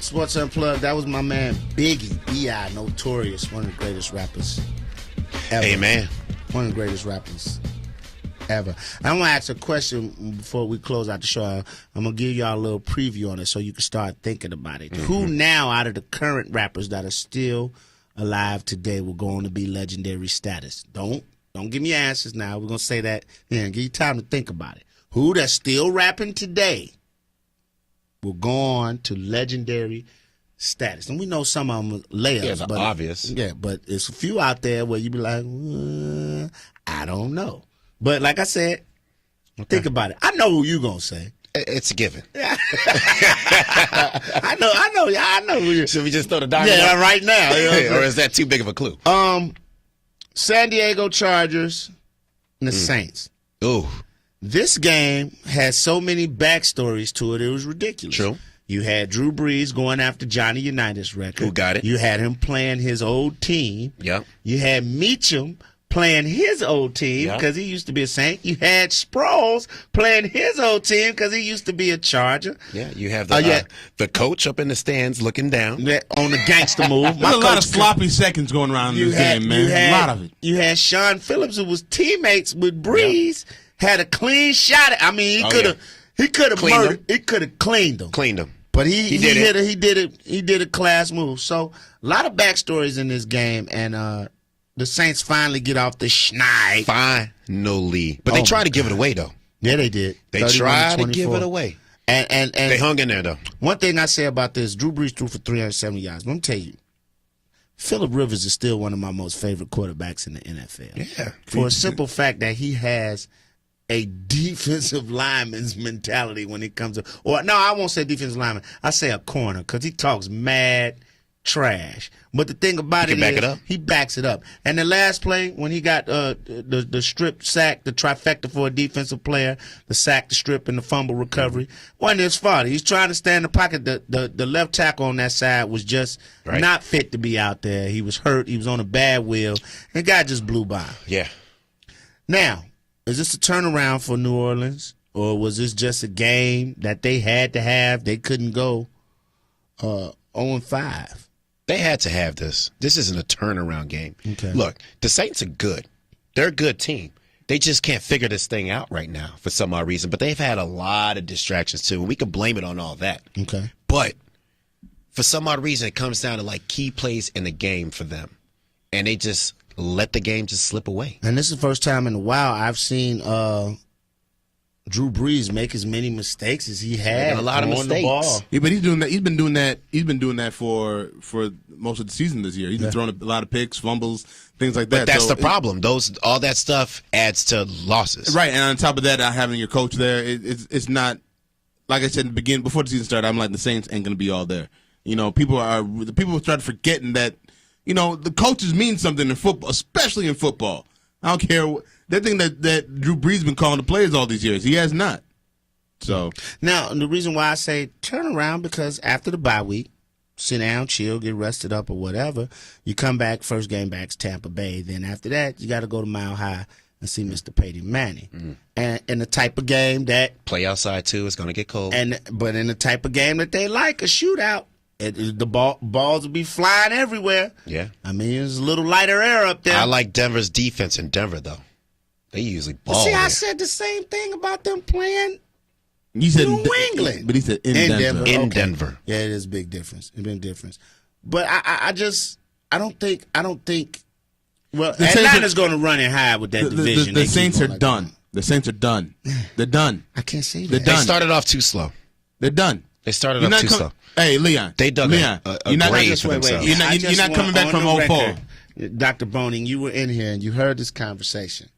Sports Unplugged. That was my man Biggie, B.I., Notorious, one of the greatest rappers ever. Amen. One of the greatest rappers ever. I'm going to ask a question before we close out the show. I'm going to give y'all a little preview on it so you can start thinking about it. Who now out of the current rappers that are still alive today will go on to be legendary status? Don't give me answers now. We're going to say that. Yeah, give you time to think about it. Who that's still rapping today will go on to legendary status? And we know some of them are layups. Yeah, but obvious. Yeah, but it's a few out there where you be like, I don't know. But like I said, think about it. I know who you gonna say. It's a given. I know who you. Should we just throw the dime? Yeah, right now. You know or is that too big of a clue? San Diego Chargers and the Saints. Ooh. This game has so many backstories to it, it was ridiculous. True. You had Drew Brees going after Johnny Unitas' record. Who got it? You had him playing his old team. Yep. You had Meacham playing his old team because he used to be a Saint. You had Sproles playing his old team because he used to be a Charger. Yeah, you have the coach up in the stands looking down. On the gangster move. There's a lot of sloppy seconds going around in this game, man. A lot of it. You had Sean Phillips, who was teammates with Breeze, had a clean shot. I mean, he could have murdered. He could have cleaned him. But he did a class move. So a lot of backstories in this game, and the Saints finally get off the schneid. Finally. But they tried to give it away, though. Yeah, they did. They tried to give it away. And they hung in there, though. One thing I say about this, Drew Brees threw for 370 yards. Let me tell you, Phillip Rivers is still one of my most favorite quarterbacks in the NFL. Yeah. For a simple fact that he has a defensive lineman's mentality when it comes to, or no, I won't say defensive lineman. I say a corner because he talks mad trash. But the thing about it is, he backs it up. And the last play, when he got the strip sack, the trifecta for a defensive player, the sack, the strip, and the fumble recovery, wasn't his fault. He's trying to stay in the pocket. The left tackle on that side was just not fit to be out there. He was hurt. He was on a bad wheel. And the guy just blew by. Yeah. Now, is this a turnaround for New Orleans, or was this just a game that they had to have? They couldn't go 0-5. They had to have this. This isn't a turnaround game. Okay. Look, the Saints are good. They're a good team. They just can't figure this thing out right now for some odd reason. But they've had a lot of distractions, too, and we can blame it on all that. Okay. But for some odd reason, it comes down to, like, key plays in the game for them. And they just let the game just slip away. And this is the first time in a while I've seen Drew Brees make as many mistakes as he had. A lot of mistakes. The ball. Yeah, but he's doing that. He's been doing that for most of the season this year. He's been throwing a lot of picks, fumbles, things like that. But that's the problem. All that stuff adds to losses. Right, and on top of that, having your coach there, it's not, like I said in the beginning, before the season started, I'm like, the Saints ain't going to be all there. You know, people start forgetting that, you know, the coaches mean something in football, especially in football. I don't care. They think that Drew Brees been calling the plays all these years. He has not. So now, the reason why I say turn around, because after the bye week, sit down, chill, get rested up or whatever, you come back, first game back's Tampa Bay. Then after that, you got to go to Mile High and see Mr. Peyton Manning. Mm-hmm. And the type of game that play outside too, it's going to get cold. But in the type of game that they like, a shootout. The balls will be flying everywhere. Yeah. I mean, there's a little lighter air up there. I like Denver's defense in Denver, though. They usually ball. See, there. I said the same thing about them playing New England. But he said in Denver. In Denver. Yeah, it is a big difference. It's a big difference. But I don't think. Well, Atlanta's going to run it high with that division. The Saints are done. The Saints are done. They're done. I can't say that. They're done. They started off too slow. They're done. They started off too slow. Hey, Leon. They dug a grave for themselves. You're not coming back from 0-4. Dr. Boning, you were in here and you heard this conversation.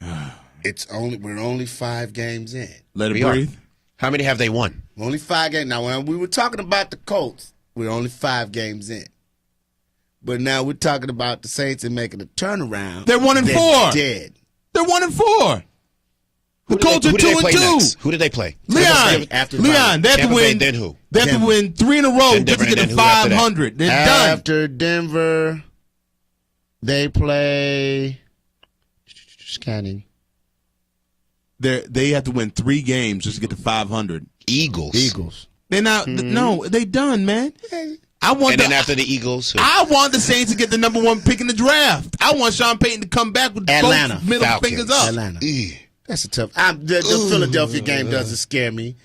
We're only 5 games in. Let it breathe. How many have they won? Only 5 games. Now, when we were talking about the Colts, we're only 5 games in. But now we're talking about the Saints and making a turnaround. They're 1-4. Dead. They're 1-4. The Colts are 2-2. Who did they play? Leon. They have to win. Then who? They have to win 3 in a row just to get to 500. They're done. After Denver, they play. Scanning. They have to win 3 games just to get to 500. Eagles. They're not. No, they done, man. I want. And then after the Eagles, I want the Saints to get the #1 pick in the draft. I want Sean Payton to come back with Atlanta. both middle Falcons. fingers up. Atlanta. That's a tough. The Philadelphia game doesn't scare me.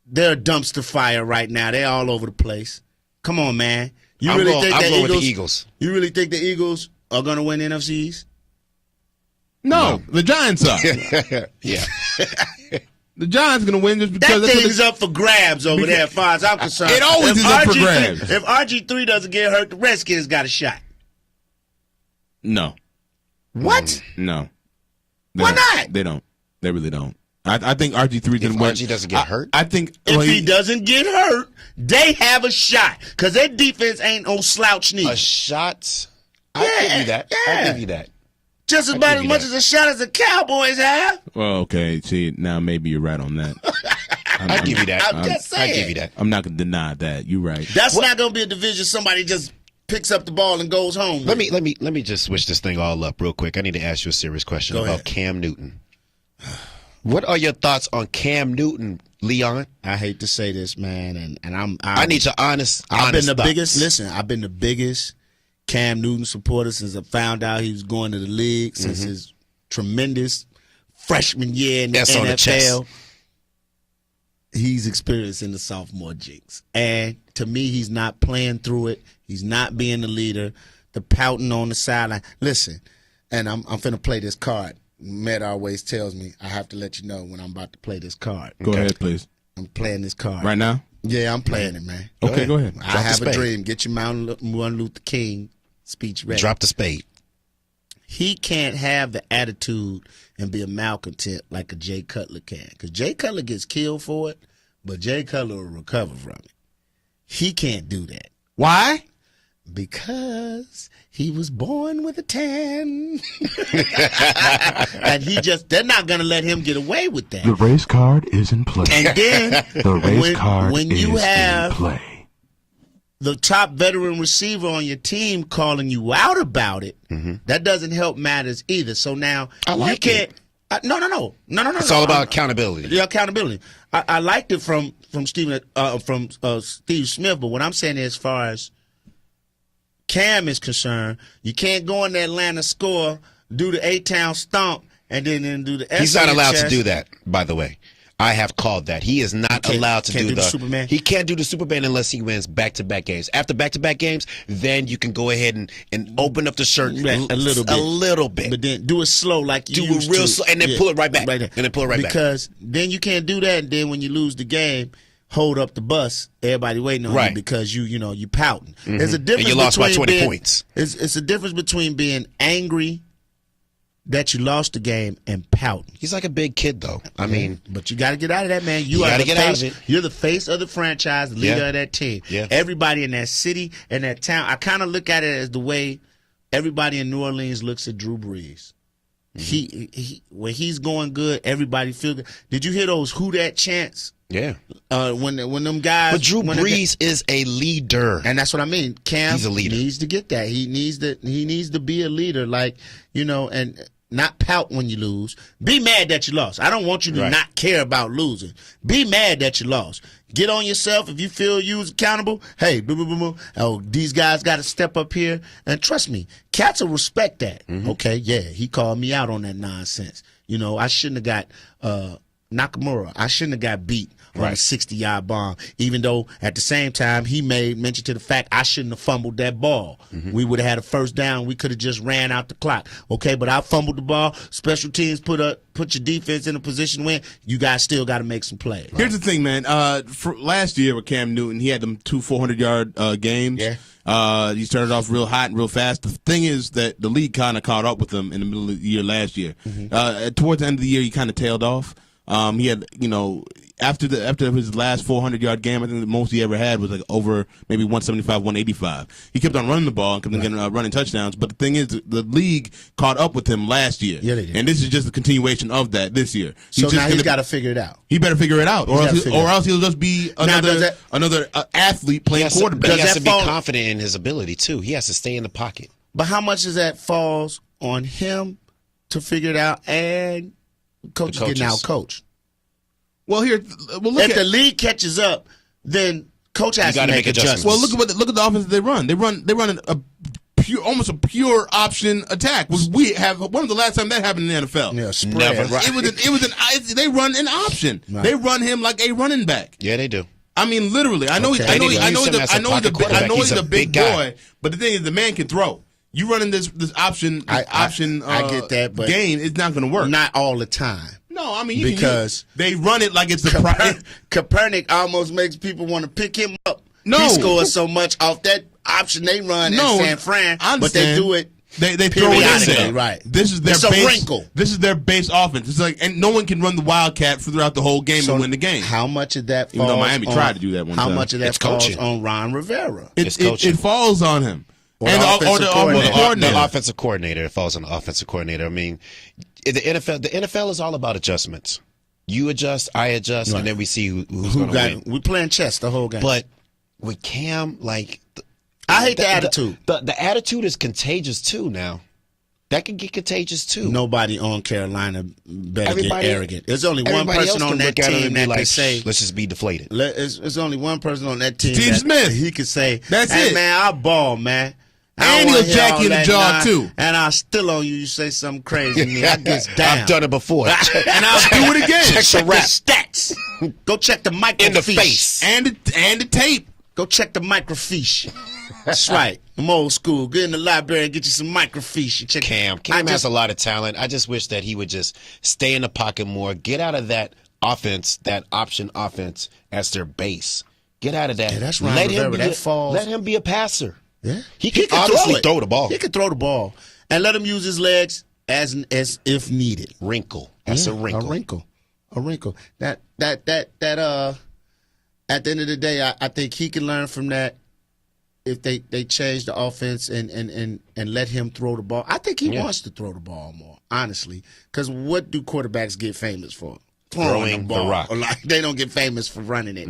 They're a dumpster fire right now. They're all over the place. Come on, man. You I'm really going- think I'm the going with Eagles? the Eagles. You really think the Eagles are going to win NFC East? No, the Giants are. yeah. The Giants going to win just That because that's what thing's up for grabs over there, as far as I'm concerned. It always is up for grabs. If RG3 doesn't get hurt, the Redskins got a shot. No. What? No. Why not? They don't. They really don't. I think RG3 If can win. RG doesn't get hurt? I think If he doesn't get hurt, they have a shot because their defense ain't no slouch neither. A shot. I'll give you that. Yeah. I'll give you that. Just I'll about give as you much that. as a shot as the Cowboys have. Well, okay. See, now maybe you're right on that. I'll give you that. I'm just saying. I'll give you that. I'm not going to deny that. You're right. That's not going to be a division somebody just picks up the ball and goes home. Let me just switch this thing all up real quick. I need to ask you a serious question Go about ahead. Cam Newton. What are your thoughts on Cam Newton, Leon? I hate to say this, man, and I need your honest. I've been the thoughts. biggest. Listen, I've been the biggest Cam Newton supporter since I found out he was going to the league. Since his tremendous freshman year in the Yes, on the chest. NFL, he's experiencing the sophomore jinx, and to me, he's not playing through it. He's not being the leader. The pouting on the sideline. Listen, and I'm finna play this card. Matt always tells me I have to let you know when I'm about to play this card. Go ahead, please. I'm playing this card Right now? Yeah, I'm playing it, man. Okay, go ahead. I Drop have the a spade. dream. Get your Martin Luther King speech ready. Drop the spade. He can't have the attitude and be a malcontent like a Jay Cutler can. Because Jay Cutler gets killed for it, but Jay Cutler will recover from it. He can't do that. Why? Because he was born with a tan. And they're not going to let him get away with that. The race card is in play. And then The race card when is you have in play. the top veteran receiver on your team calling you out about it, that doesn't help matters either. So now I like you can't. No. It's all about accountability. The accountability. I liked it from Steve Smith, but what I'm saying is, as far as Cam is concerned, you can't go in the Atlanta score, do the A-Town stomp, and then do the S. He's not allowed to do that, by the way. I have called that. He is not allowed to can't do do the Superman? He can't do the Superman unless he wins back-to-back games. After back-to-back games, then you can go ahead and open up the shirt Yeah, a little bit. A little bit. But then do it slow like you Do used it real to. slow, and then pull it right back. Right there. And then pull it right back. Because then you can't do that, and then when you lose the game, hold up the bus. Everybody waiting on you Right. because you pouting. There's a difference And you lost by between 20 being- points. It's a difference between being angry that you lost the game and pouting. He's like a big kid, though. I mean, But you got to get out of that, man. You are gotta the get out face. of it. You're the face of the franchise, the leader Yeah. of that team. Yeah. Everybody in that city and that town. I kind of look at it as the way everybody in New Orleans looks at Drew Brees. He when he's going good, everybody feel good. Did you hear those "Who that" chants? yeah. When them guys. But Drew when they- Brees is a leader. and that's what I mean. Cam He's a leader. needs to get that. He needs to be a leader, like, and not pout when you lose. Be mad that you lost. I don't want you to Right. not care about losing. Be mad that you lost. Get on yourself if you feel you was accountable. Hey, boo, boo, boo, boo. Oh, these guys got to step up here. And trust me, cats will respect that. Okay, yeah, he called me out on that nonsense. I shouldn't have got Nakamura. I shouldn't have got beat on a Right. 60-yard bomb, even though at the same time he made mention to the fact I shouldn't have fumbled that ball. We would have had a first down. We could have just ran out the clock. Okay, but I fumbled the ball. Special teams put your defense in a position where you guys still got to make some plays. Here's the thing, man. For last year with Cam Newton, he had them 2 400-yard games. Yeah. He started off real hot and real fast. The thing is that the league kind of caught up with him in the middle of the year last year. Towards the end of the year, he kind of tailed off. He had, after his last 400-yard game, I think the most he ever had was like over maybe 175, 185. He kept on running the ball and kept on getting running touchdowns. But the thing is, the league caught up with him last year. Yeah, they did. And this is just a continuation of that this year. So now he's got to figure it out. He better figure it out, or gotta else, figure it out. he'll just be Now, does another athlete playing But quarterback. he has that to be fall- confident in his ability, too. He has to stay in the pocket. But how much of that falls on him to figure it out and coaches getting coaches. out coached? Well, look If the league catches up, then coach has to make adjustments. Well, look at the offense they run. They run almost a pure option attack. We have one of the last time that happened in the NFL. Yeah, spread, Never. right. They run an option. Right. They run him like a running back. Yeah, they do. I mean, literally. I know. Okay. I know He's he's a a big big guy. boy. But the thing is, the man can throw. You running this option. I get that, but game is not going to work. Not all the time. No, I mean because they run it like it's the Copernic almost makes people want to pick him up. No. He scores so much off that option they run in San Fran, but they do it. They throw it in there. Right. This is their It's a base. wrinkle. This is their base offense. It's like, and no one can run the Wildcat throughout the whole game and win the game. How much of that falls Even though Miami on, tried to do that one How time. much of that It's falls coaching. on Ron Rivera? It falls on him. Or And the or offensive the coordinator. coordinator. The offensive coordinator. It falls on the offensive coordinator. I mean, the NFL is all about adjustments. You adjust, I adjust, and then we see who's going to win. We playing chess the whole game. But with Cam, I hate the attitude. The attitude is contagious too. Now, that can get contagious too. Nobody on Carolina better Everybody- get arrogant. There's only one Everybody person else on can that look at it team and be that like, can say. "Let's just be deflated." There's only one person on that team. Steve Smith. He could say, That's "Hey it. man, I ball, man." I And don't he'll wanna hear jack all you in the that jaw, nine, too. And I'll still on you. You say something crazy to me. I get down. I've done it before. And I'll do it again. Check Check the the rap stats. Go check the microfiche. in the face. And the tape. Go check the microfiche. That's right. I'm old school. Get in the library and get you some microfiche. And check Cam I has a lot of talent. I just wish that he would just stay in the pocket more. Get out of that offense, that option offense as their base. Get out of that. Yeah, that's Ron Rivera. That falls. Let him be a passer. Yeah. He can obviously it. throw the ball. He can throw the ball. And let him use his legs as if needed. Wrinkle. That's a wrinkle. A wrinkle. That at the end of the day, I think he can learn from that if they change the offense and let him throw the ball. I think he wants to throw the ball more, honestly. Because what do quarterbacks get famous for? Throwing the rock. Or like they don't get famous for running it. No.